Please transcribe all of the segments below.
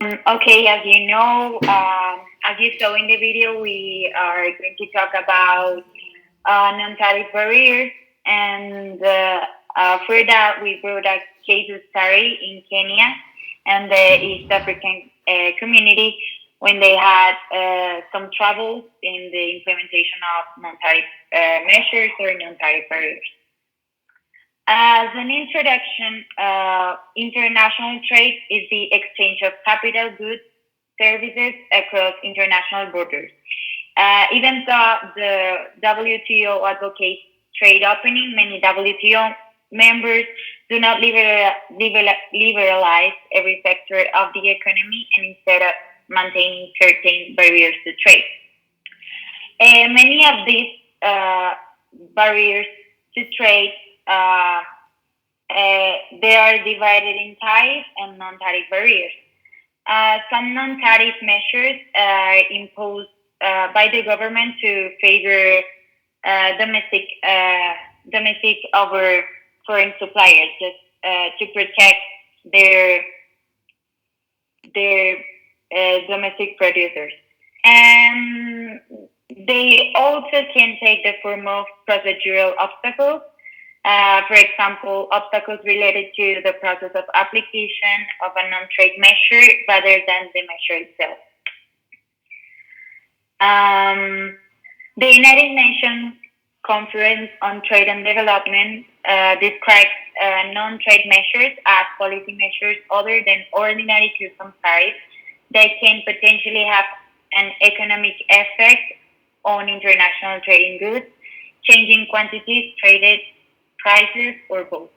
Okay, as you know, as you saw in the video, we are going to talk about non-tariff barriers, and for that, we brought a case study in Kenya and the East African community when they had some troubles in the implementation of non-tariff measures or non-tariff barriers. As an introduction, international trade is the exchange of capital, goods, services across international borders. Even though the WTO advocates trade opening, many WTO members do not liberalize every sector of the economy and instead of maintaining certain barriers to trade. Many of these barriers to trade uh, they are divided in tariff and non-tariff barriers. Some non-tariff measures are imposed by the government to favor domestic over foreign suppliers, just to protect their their domestic producers. And they also can take the form of procedural obstacles. For example, obstacles related to the process of application of a non-trade measure rather than the measure itself. Um, the United Nations Conference on Trade and Development describes non-trade measures as policy measures other than ordinary customs tariffs that can potentially have an economic effect on international trading goods, changing quantities traded, prices, or both.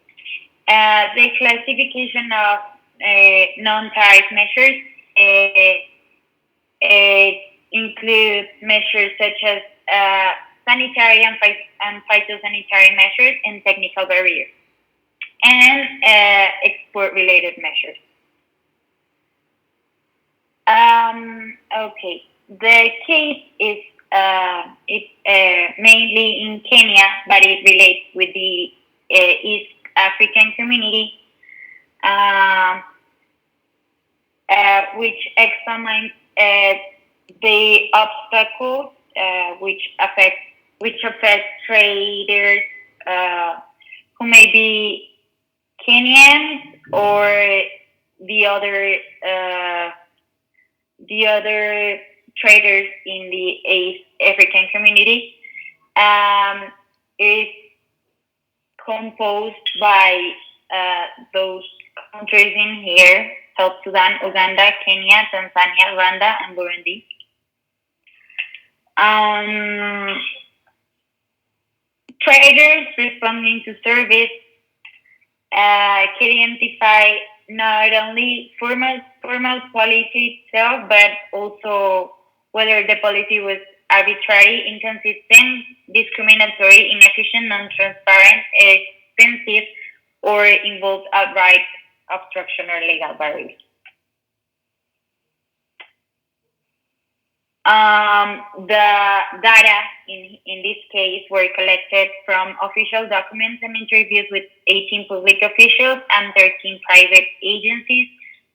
The classification of non-tariff measures uh, includes measures such as sanitary and phytosanitary measures and technical barriers, and export-related measures. Okay, the case is it's mainly in Kenya, but it relates with the East African community, um, which examines the obstacles which affect traders who may be Kenyans or the other uh, the other traders in the East African community. Um, is composed by those countries in here: South Sudan, Uganda, Kenya, Tanzania, Rwanda, and Burundi. Um, Traders responding to service can identify not only formal policy itself, but also whether the policy was arbitrary, inconsistent, discriminatory, inefficient, non-transparent, expensive, or involved outright obstruction or legal barriers. The data in this case were collected from official documents and interviews with 18 public officials and 13 private agencies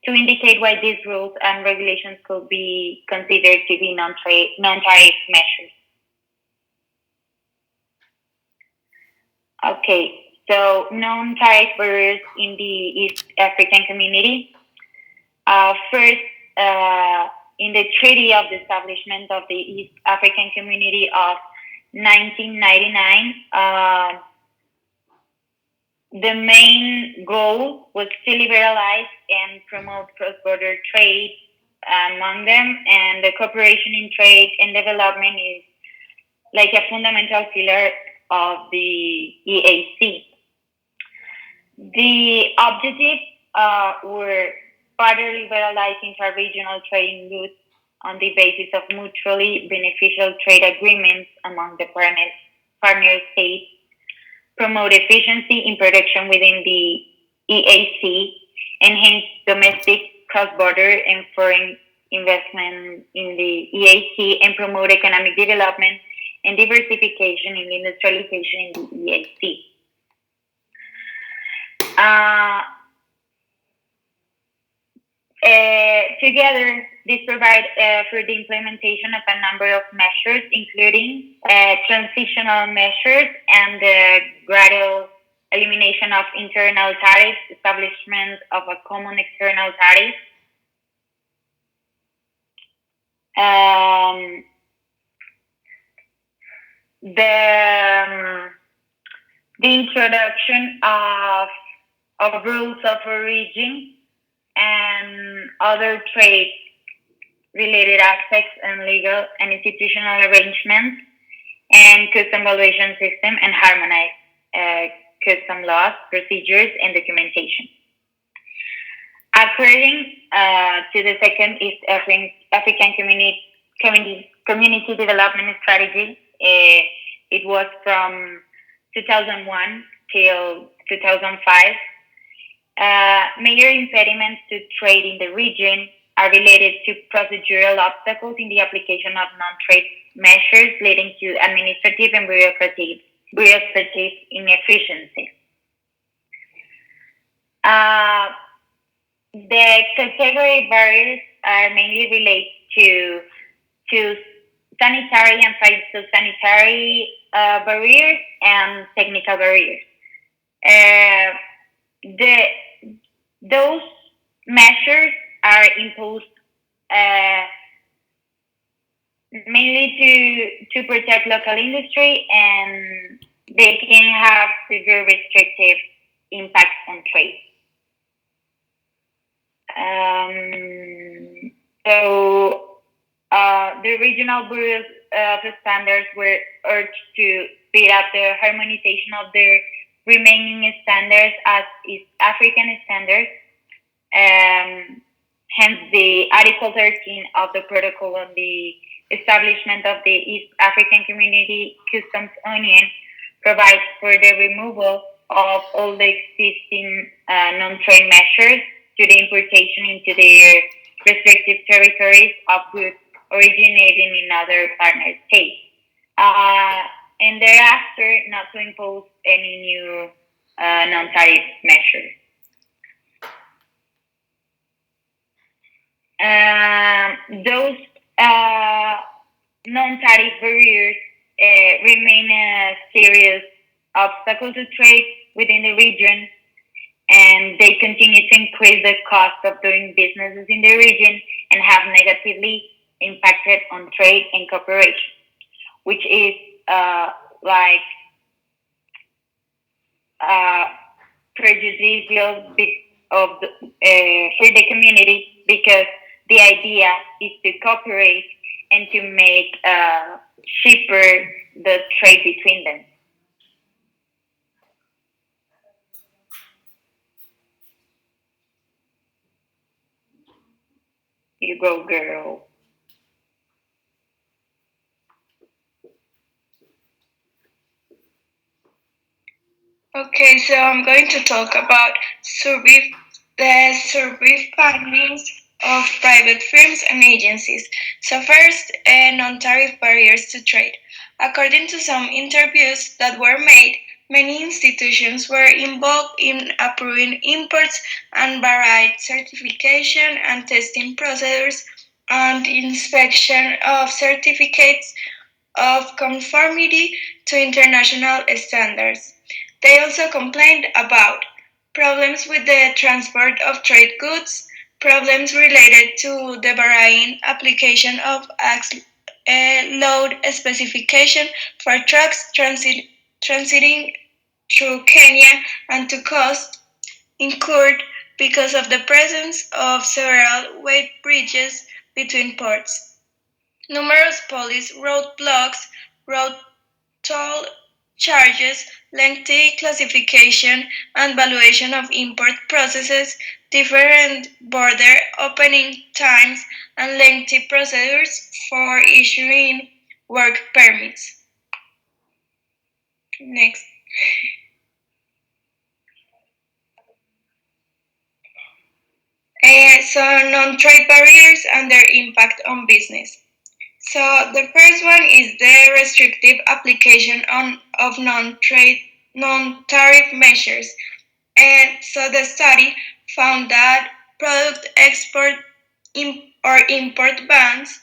to indicate why these rules and regulations could be considered to be non-tariff measures. Okay, so non-tariff barriers in the East African community. First, in the Treaty of the Establishment of the East African Community of 1999, the main goal was to liberalize and promote cross-border trade among them, and the cooperation in trade and development is like a fundamental pillar of the EAC. The objectives were further liberalize interregional trading goods on the basis of mutually beneficial trade agreements among the partner states, promote efficiency in production within the EAC, enhance domestic cross-border and foreign investment in the EAC, and promote economic development and diversification and industrialization in the EAC. Together, these provide for the implementation of a number of measures, including transitional measures and the gradual elimination of internal tariffs, establishment of a common external tariff, um, the the introduction of rules of origin and other trade related aspects and legal and institutional arrangements and custom valuation system and harmonized uh, custom laws, procedures, and documentation. According to the second East African Community Development Strategy, it was from 2001 till 2005. Major impediments to trade in the region are related to procedural obstacles in the application of non-trade measures, leading to administrative and bureaucratic inefficiency. Uh, the category barriers are mainly related to sanitary and phytosanitary barriers and technical barriers. Uh, the those measures are imposed uh, mainly to protect local industry, and they can have severe restrictive impacts on trade. So the regional bureaus of standards were urged to speed up the harmonization of the remaining standards as East African standards. Hence, the Article 13 of the Protocol on the establishment of the East African Community Customs Union provides for the removal of all the existing non-trade measures to the importation into their restrictive territories of goods originating in other partner states. Uh, and thereafter, not to impose any new non-tariff measures. Those non-tariff barriers remain a serious obstacle to trade within the region, and they continue to increase the cost of doing businesses in the region and have negatively impacted on trade and cooperation, which is like uh, prejudicial for the community because the idea is to cooperate and to make cheaper the trade between them. You go, girl. Okay, so I'm going to talk about survey findings of private firms and agencies. So first, non-tariff barriers to trade. According to some interviews that were made, many institutions were involved in approving imports and varied certification and testing procedures and inspection of certificates of conformity to international standards. They also complained about problems with the transport of trade goods, problems related to the varying application of load specification for trucks transiting through Kenya, and to cost incurred because of the presence of several weight bridges between ports. Numerous police roadblocks, road toll charges, lengthy classification and valuation of import processes, different border opening times, and lengthy procedures for issuing work permits. Next. So non-trade barriers and their impact on business. So the first one is the restrictive application of non-tariff measures. And so the study found that product export or import bans,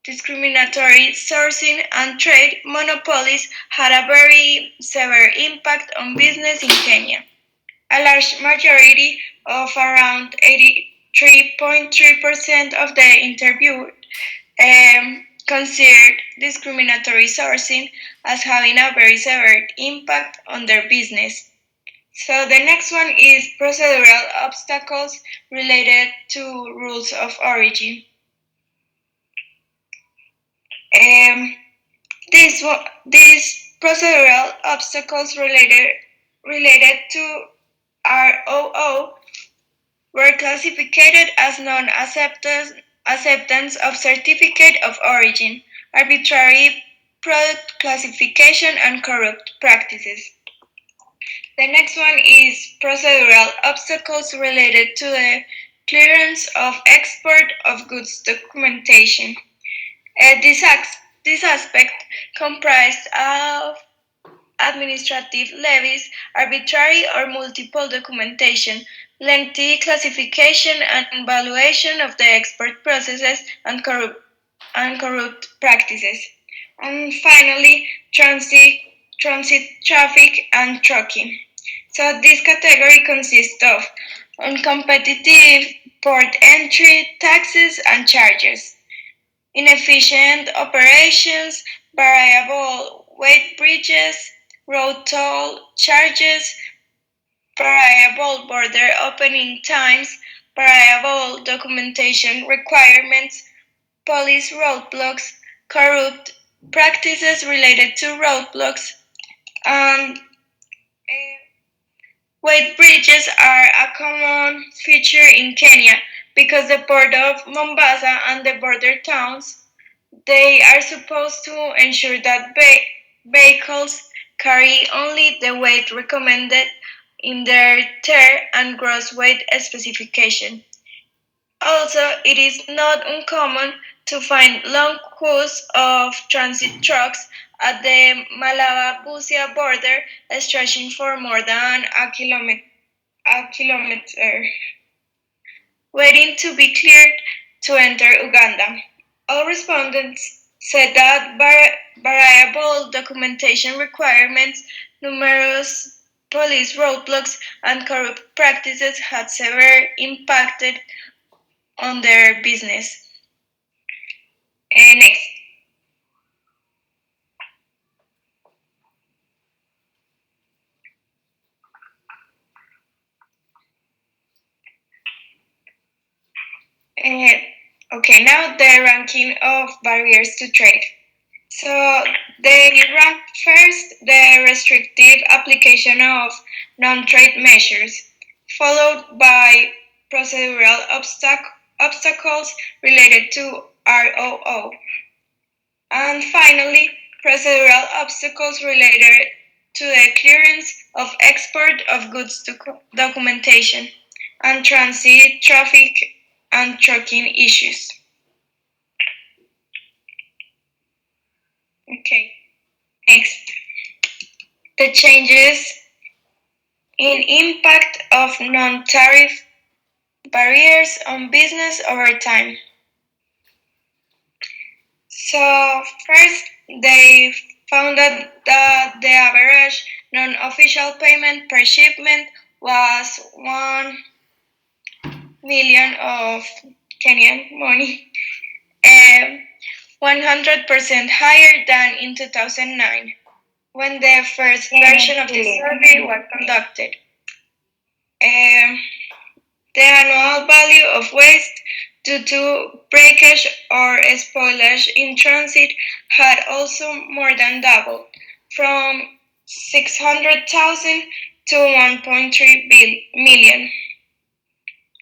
discriminatory sourcing, and trade monopolies had a very severe impact on business in Kenya. A large majority of around 83.3% of the interviewed considered discriminatory sourcing as having a very severe impact on their business. So the next one is procedural obstacles related to rules of origin. Um, these procedural obstacles related to ROO were classified as non-acceptance of certificate of origin, arbitrary product classification, and corrupt practices. The next one is procedural obstacles related to the clearance of export of goods documentation. This aspect comprised of administrative levies, arbitrary or multiple documentation, lengthy classification and evaluation of the export processes, and corrupt practices. And finally, transit traffic and trucking. So this category consists of uncompetitive port entry, taxes and charges, inefficient operations, variable weight bridges, road toll charges, variable border opening times, variable documentation requirements, police roadblocks, corrupt practices related to roadblocks, and weight bridges are a common feature in Kenya because the port of Mombasa and the border towns they are supposed to ensure that vehicles carry only the weight recommended in their tare and gross weight specification. Also, it is not uncommon to find long queues of transit trucks at the Malaba-Busia border stretching for more than a kilometer, waiting to be cleared to enter Uganda. All respondents said that variable documentation requirements, numerous police roadblocks, and corrupt practices had severely impacted on their business. Next. Okay, now the ranking of barriers to trade. So they rank first the restrictive application of non-trade measures, followed by procedural obstacles related to ROO, and finally procedural obstacles related to the clearance of export of goods documentation and transit traffic and trucking issues. Okay, next. The changes in impact of non-tariff barriers on business over time. So first, they found that the average non-official payment per shipment was 1 million of Kenyan money, 100% higher than in 2009, when the first version of the survey was conducted. The annual value of waste due to breakage or spoilage in transit had also more than doubled, from 600,000 to 1.3 million.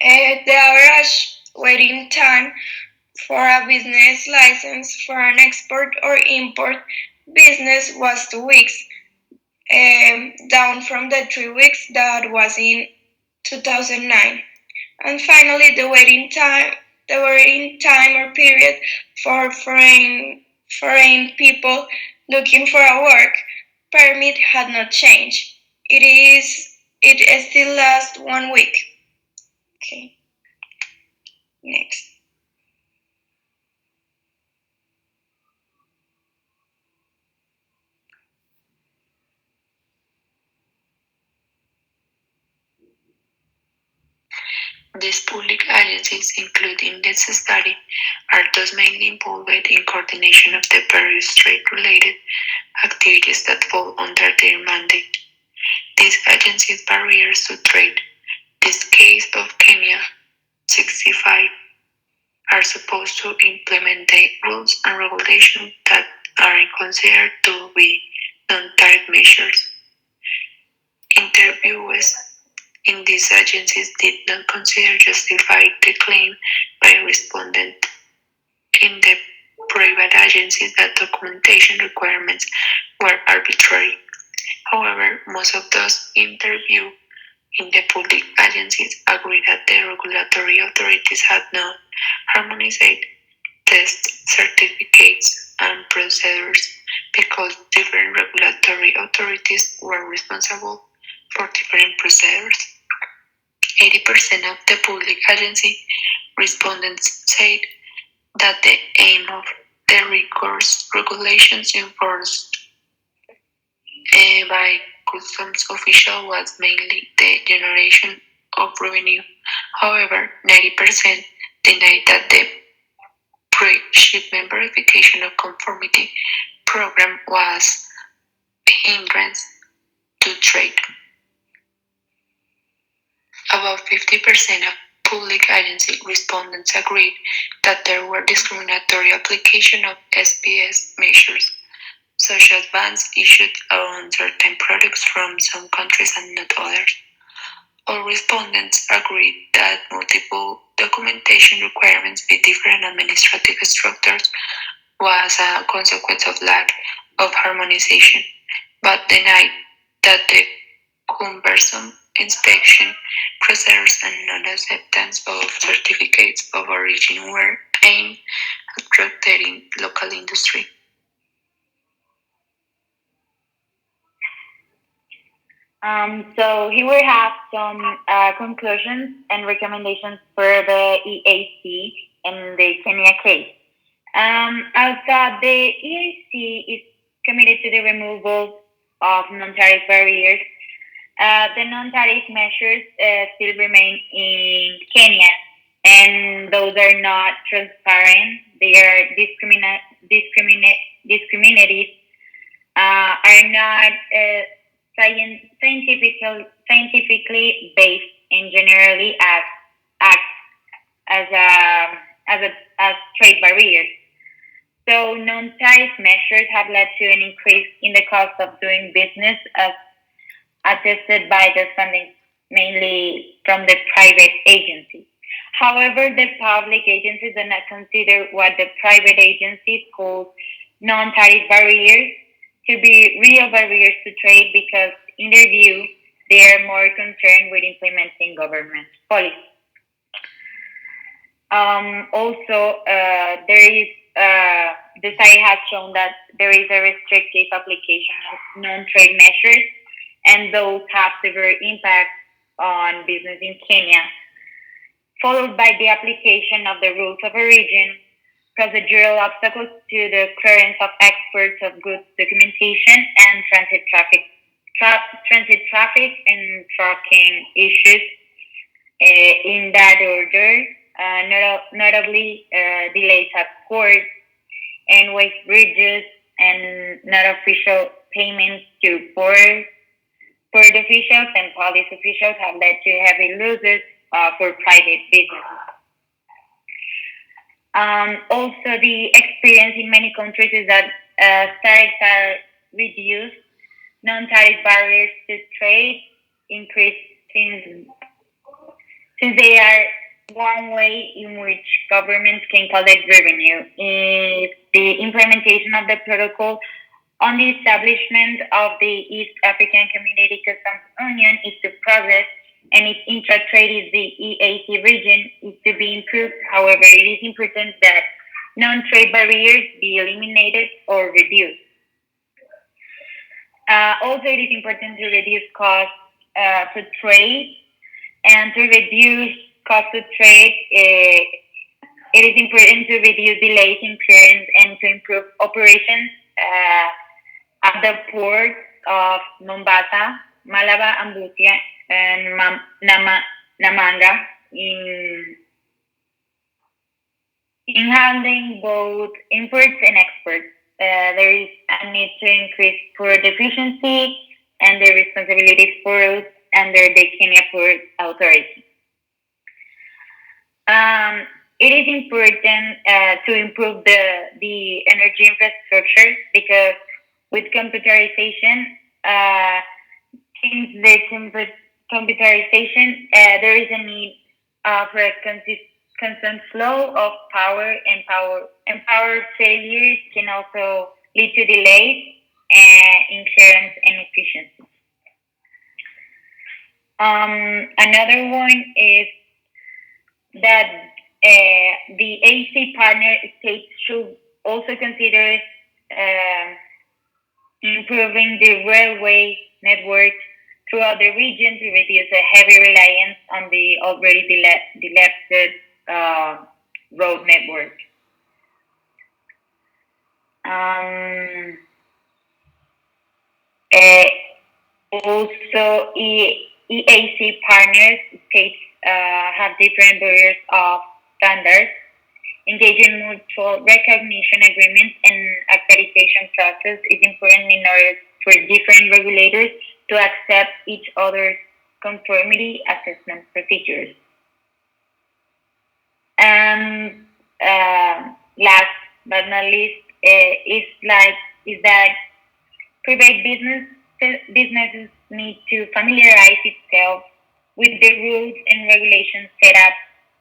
The average waiting time for a business license for an export or import business was 2 weeks, down from the 3 weeks that was in 2009. And finally, the waiting time or period for foreign people looking for a work permit had not changed. It still lasts 1 week. Okay. Next. These public agencies, including this study, are thus mainly involved in coordination of the various trade-related activities that fall under their mandate. These agencies' barriers to trade, this case of Kenya 65, are supposed to implement the rules and regulations that are considered to be non-tariff measures. Interviewers in these agencies did not consider justified the claim by a respondent in the private agencies that documentation requirements were arbitrary. However, most of those interviewed in the public agencies agree that the regulatory authorities had not harmonized test certificates and procedures because different regulatory authorities were responsible for different procedures. 80% of the public agency respondents said that the aim of the recourse regulations enforced by customs officials was mainly the generation of revenue. However, 90% denied that the pre-shipment verification of conformity program was a hindrance to trade. About 50% of public agency respondents agreed that there were discriminatory application of SPS measures, such as bans issued on certain products from some countries and not others. All respondents agreed that multiple documentation requirements with different administrative structures was a consequence of lack of harmonization, but denied that the cumbersome inspection procedures and non-acceptance of certificates of origin were aimed at protecting local industry. So here we have some conclusions and recommendations for the EAC in the Kenya case. As the EAC is committed to the removal of non-tariff barriers, the non-tariff measures still remain in Kenya, and those are not transparent. They are discriminative, are not scientifically based, and generally act as as trade barriers. So non-tariff measures have led to an increase in the cost of doing business, as attested by the funding mainly from the private agencies. However, the public agencies do not consider what the private agencies call non-tariff barriers to be real barriers to trade because, in their view, they are more concerned with implementing government policy. There is the study has shown that there is a restrictive application of non-trade measures, and those have severe impact on business in Kenya, followed by the application of the rules of origin, procedural obstacles to the clearance of exports of goods documentation, and transit traffic and trucking issues in that order, notably delays at ports and waste bridges and not official payments to port officials and police officials have led to heavy losses for private businesses. The experience in many countries is that tariffs are reduced, non-tariff barriers to trade increase since they are one way in which governments can collect revenue. If the implementation of the protocol on the establishment of the East African Community Customs Union is to progress, and its intra-trade is the EAC region is to be improved. However, it is important that non-trade barriers be eliminated or reduced. It is important to reduce costs to trade and to reduce cost to trade. it is important to reduce delays in clearance and to improve operations at the ports of Mombasa, Malaba, and Busia, and Namanga in handling both imports and exports. There is a need to increase port efficiency and the responsibilities for routes under the Kenya Port Authority. It is important to improve the energy infrastructure because with computerization, since the computerization, there is a need for a constant flow of power, and power failures can also lead to delays in clearance and efficiency. Another one is that the AC partner states should also consider improving the railway network throughout the region to reduce a heavy reliance on the already dilapidated road network. Uh, Also, EAC partners states have different barriers of standards, engaging mutual recognition agreements and accreditation process is important in order for different regulators to accept each other's conformity assessment procedures. And last but not least, is that private businesses need to familiarize itself with the rules and regulations set up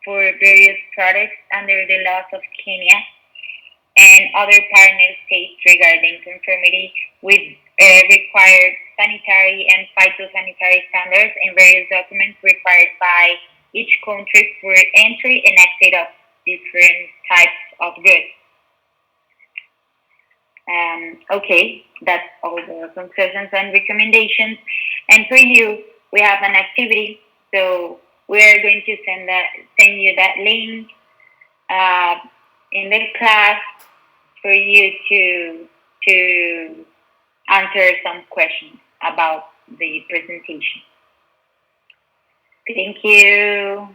for various products under the laws of Kenya and other partner states regarding conformity with required sanitary and phytosanitary standards and various documents required by each country for entry and exit of different types of goods. Okay, that's all the conclusions and recommendations. And for you, we have an activity. So we are going to send you that link uh, in the class for you to answer some questions about the presentation. Thank you.